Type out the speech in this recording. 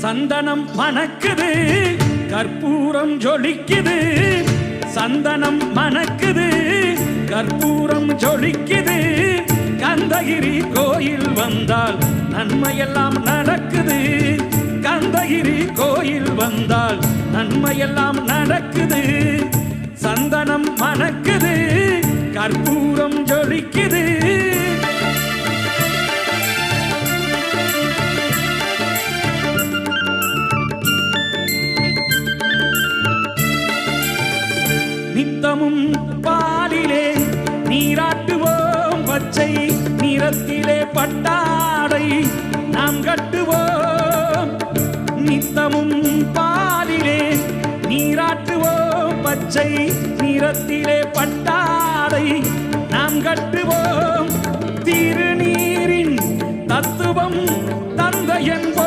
சந்தனம் மணக்குது கற்பூரம் ஜொலிக்குது சந்தனம் மணக்குது கற்பூரம் ஜொலிக்குது கந்தகிரி கோயில் வந்தால் நன்மையெல்லாம் நடக்குது கந்தகிரி கோயில் வந்தால் நன்மையெல்லாம் நடக்குது சந்தனம் மணக்குது கற்பூரம் ஜொலிக்குது நித்தமும் பாலிலே நீராட்டுவோம் பச்சை நிறத்திலே பட்டாடை நாம் கட்டுவோம் நித்தமும் பாலிலே நீராட்டுவோம் பச்சை நிறத்திலே பட்டாடை நாம் கட்டுவோம் திருநீரின் தத்துவம்